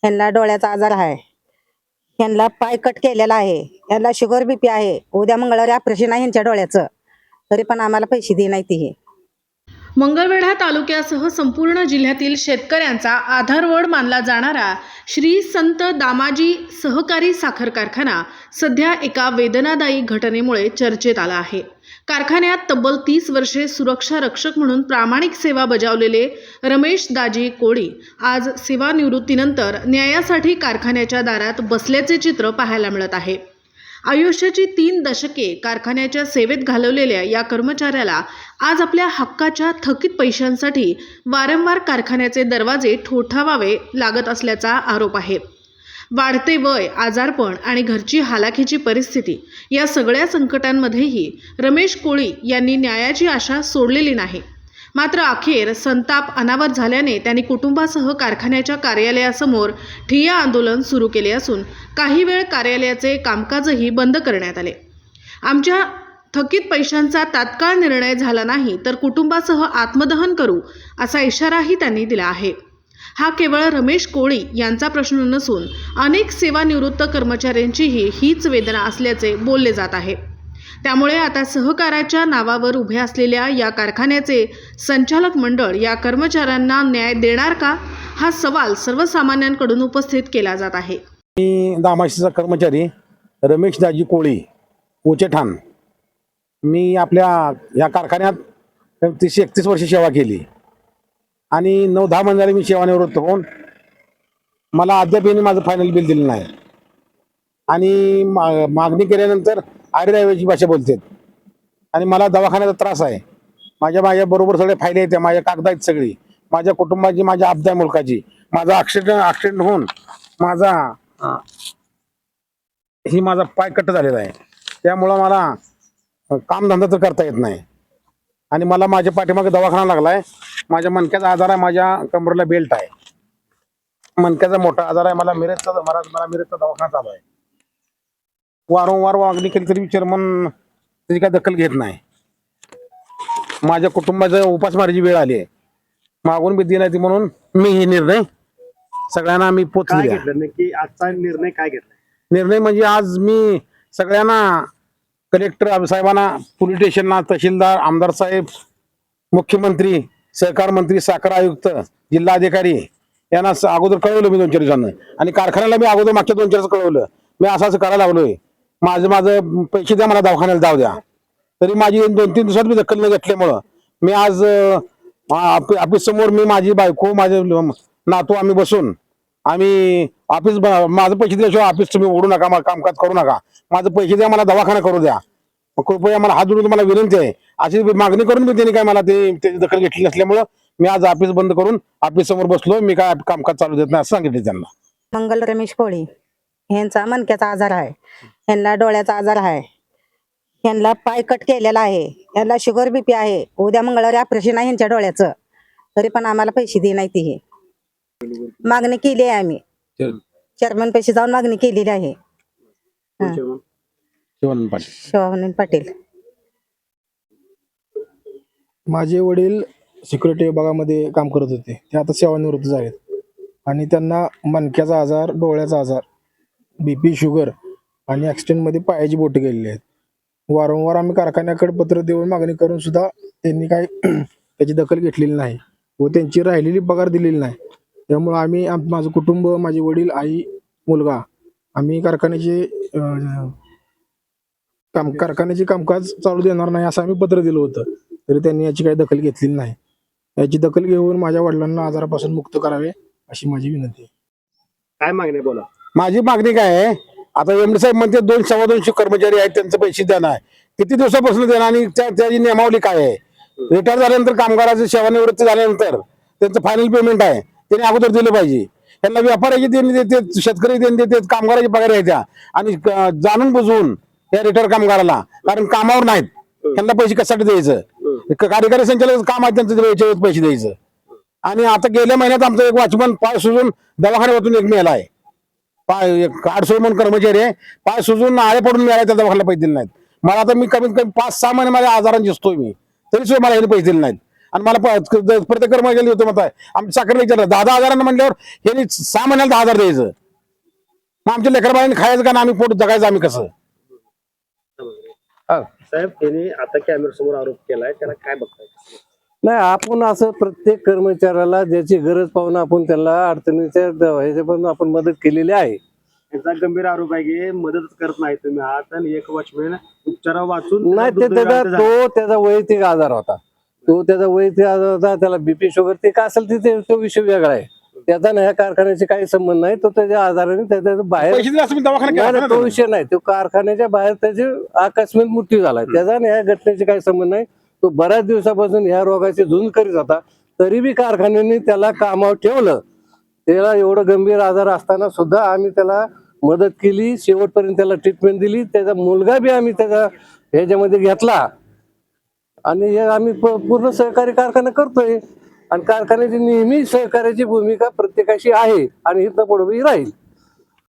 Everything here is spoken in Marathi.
ह्यांना डोळ्याचा आजार आहे, ह्यांना पाय कट केलेला आहे, ह्यांना शुगर बीपी आहे, उद्या मंगळवारी ऑपरेशन आहे ह्यांच्या डोळ्याचं, तरी पण आम्हाला पैसे दे नाही ती. मंगळवेढा तालुक्यासह संपूर्ण जिल्ह्यातील शेतकऱ्यांचा आधारवड मानला जाणारा श्री संत दामाजी सहकारी साखर कारखाना सध्या एका वेदनादायी घटनेमुळे चर्चेत आला आहे. कारखान्यात तब्बल 30 वर्षे सुरक्षा रक्षक म्हणून प्रामाणिक सेवा बजावलेले रमेश दाजी कोळी आज सेवानिवृत्तीनंतर न्यायासाठी कारखान्याच्या दारात बसल्याचे चित्र पाहायला मिळत आहे. आयुष्याची 3 दशके कारखान्याच्या सेवेत घालवलेल्या या कर्मचाऱ्याला आज आपल्या हक्काच्या थकीत पैशांसाठी वारंवार कारखान्याचे दरवाजे ठोठावावे लागत असल्याचा आरोप आहे. वाढते वय, आजारपण आणि घरची हालाखीची परिस्थिती या सगळ्या संकटांमध्येही रमेश कोळी यांनी न्यायाची आशा सोडलेली नाही. मात्र अखेर संताप अनावर झाल्याने त्यांनी कुटुंबासह कारखान्याच्या कार्यालयासमोर ठिय्या आंदोलन सुरू केले असून काही वेळ कार्यालयाचे कामकाजही बंद करण्यात आले. आमच्या थकीत पैशांचा तात्काळ निर्णय झाला नाही तर कुटुंबासह आत्मदहन करू असा इशाराही त्यांनी दिला आहे. हा केवळ रमेश कोळी यांचा प्रश्न नसून अनेक सेवानिवृत्त कर्मचाऱ्यांचीही हीच वेदना असल्याचे बोलले जात आहे. त्यामुळे आता सहकाराच्या नावावर उभे असलेल्या या कारखान्याचे संचालक मंडळ या कर्मचाऱ्यांना न्याय देणार का, हा सवाल सर्वसामान्यांकडून उपस्थित केला जात आहे. मी दामाशीचा कर्मचारी रमेश दाजी कोळी उचेठाण. मी आपल्या या कारखान्यात 31 वर्ष सेवा केली आणि 9-10 महिने झाले मी सेवानिवृत्त होऊन मला अद्याप माझं फायनल बिल दिलं नाही आणि मागणी केल्यानंतर आरेराव्याची भाषा बोलतात आणि मला दवाखान्याचा त्रास आहे. माझ्या बरोबर सगळे फायले आहेत, माझ्या कागद आहेत सगळी, माझ्या कुटुंबाची, माझ्या आपदा मुलकाची. माझा ॲक्सिडेंट होऊन माझा पाय कट झालेला आहे. त्यामुळं मला कामधंदा तर करता येत नाही आणि मला माझ्या पाठीमागे दवाखाना लागलाय. माझ्या मणक्याचा आजार आहे, माझ्या कमरेला बेल्ट आहे, मणक्याचा मोठा आजार आहे. मला मिरजचा दवाखाना चालू आहे. वारंवार मागणी केली तरी चेअरमन त्याची काय दखल घेत नाही. माझ्या कुटुंबाचं उपासमारीची वेळ आली आहे, मागून बी दिली नाही म्हणून मी हे निर्णय सगळ्यांना मी पोचले. नक्की आजचा निर्णय काय घेतला? निर्णय म्हणजे आज मी सगळ्यांना, कलेक्टर साहेबांना, पोलीस स्टेशनला, तहसीलदार, आमदार साहेब, मुख्यमंत्री, सहकार मंत्री, साखर आयुक्त, जिल्हाधिकारी यांना अगोदर कळवलं मी 2-4 दिवसांना आणि कारखान्याला मी अगोदर मागच्या 2-4 दिवस कळवलं. मी असं करायला लागलोय, माझं पैसे द्या, मला दवाखान्याला जाऊ द्या. तरी माझी 2-3 दिवसात मी दखल न घेतल्यामुळं मी आज ऑफिस समोर मी, माझी बायको, माझे नातू आम्ही बसून आम्ही ऑफिस, माझं पैसे दिल्याशिवाय ऑफिस तुम्ही ओढू नका, मला कामकाज करू नका, माझं पैसे द्या, मला दवाखाना करू द्या, कृपया मला हात जोडून मला विनंती आहे अशी मागणी करून मी त्यांनी काय मला त्याची दखल घेतली नसल्यामुळं मी आज ऑफिस बंद करून ऑफिस समोर बसलो. मी काय कामकाज चालू देत नाही असं सांगितलं त्यांना. मंगल रमेश कोळी ह्यांचा मणक्याचा आजार आहे, ह्यांना डोळ्याचा आजार आहे, ह्यांना पाय कट केलेला आहे, ह्यांना शुगर बीपी आहे, उद्या मंगळवारी ऑपरेशन आहे ह्यांच्या डोळ्याचं, तरी पण आम्हाला पैसे दे नाही ती. मागणी केली आहे आम्ही, चेअरमन पैसे जाऊन मागणी केलेली आहे. शिवानंद पाटील. माझे वडील सिक्युरिटी विभागामध्ये काम करत होते, ते आता सेवानिवृत्त झालेत आणि त्यांना मणक्याचा आजार, डोळ्याचा आजार, बीपी, शुगर आणि ॲक्सिडेंटमध्ये पायाची बोटे गेलेली आहेत. वारंवार आम्ही कारखान्याकडे पत्र देऊन मागणी करून सुद्धा त्यांनी काय त्याची दखल घेतलेली नाही व त्यांची राहिलेली पगार दिलेली नाही. त्यामुळं आम्ही, माझं कुटुंब, माझे वडील, आई, मुलगा, आम्ही कारखान्याचे कामकाज चालू देणार नाही असं आम्ही पत्र दिलं होतं, तरी त्यांनी याची काही दखल घेतलेली नाही. याची दखल घेऊन माझ्या वडिलांना आजारापासून मुक्त करावे अशी माझी विनंती आहे. काय मागणी बोला? माझी मागणी काय आहे, आता एमडी साहेब म्हणते 200-250 कर्मचारी आहेत, त्यांचे पैसे देणार, किती दिवसापासून देणार आणि त्याची नियमावली काय आहे? रिटायर झाल्यानंतर कामगाराची सेवानिवृत्ती झाल्यानंतर त्यांचं फायनल पेमेंट आहे, त्यांनी अगोदर दिलं पाहिजे. त्यांना व्यापाऱ्याची देणी देते, शेतकरी देणी देते, कामगाराची पगार येत्या आणि जाणून बुजवून या रिटायर कामगाराला, कारण कामावर नाहीत, त्यांना पैसे कशासाठी द्यायचं? कार्यकारी संचालक काम आहे त्यांचं, वेळेच्या वेळेत पैसे द्यायचं. आणि आता गेल्या महिन्यात आमचा एक वॉचमन पाय सुजून दवाखान्यातून एक मिळाला आहे, पाय 800 म्हणून कर्मचारी आहे, पाय सुजून आळे पडून मिळाले, त्या दवाखान्याला पैसे दिले नाहीत. मला आता मी कमीत कमी 5-6 महिने माझ्या आजारांनी दिसतोय मी, तरी सुद्धा मला यांनी पैसे दिले नाहीत. आणि मला प्रत्येक कर्म गेले होते मत आहे आमच्या साखरेला विचारलं 10,000 म्हणल्यावर हे 6 महिन्याला 10,000 द्यायचं. मग आमच्या लेकरबाळांनी खायचं का ना आम्ही पोट जगायचं आम्ही कसं. साहेब त्यांनी आता कॅमेरा समोर आरोप केलाय त्याला काय बघताय? नाही, आपण असं प्रत्येक कर्मचाऱ्याला ज्याची गरज पाहून आपण त्याला अडचणीच्या ह्याच्या पण आपण मदत केलेली आहे. त्यांचा गंभीर आरोप आहे की मदतच करत नाही तुम्ही आहात आणि एक वॉचमॅन उपचारा वाचून नाही, ते त्याचा वैयक्तिक आजार होता. तो त्याचा वैयक्तिक आजार होता. त्याला बीपी शुगर ते काय असेल तो विषय वेगळा आहे. त्याचा ना ह्या कारखान्याशी काही संबंध नाही. तो त्याच्या आजाराने त्याच्या बाहेर पैसे दिले असते मी दवाखाना केला नाही, असता तो ना. विषय नाही. तो कारखान्याच्या बाहेर त्याचे आकस्मिक मृत्यू झाला. त्याचा ना ह्या घटनेशी काही संबंध नाही. तो बऱ्याच दिवसापासून ह्या रोगाची झुंज करीत होता. तरी बी कारखान्याने त्याला कामावर ठेवलं. त्याला एवढं गंभीर आजार असताना सुद्धा आम्ही त्याला मदत केली. शेवटपर्यंत त्याला ट्रीटमेंट दिली. त्याचा मुलगा बी आम्ही त्याचा ह्याच्यामध्ये घेतला आणि हे आम्ही पूर्ण सहकारी कारखाना करतोय आणि कारखान्याची नेहमी सहकार्याची भूमिका प्रत्येकाशी आहे आणि इथं पुढे राहील.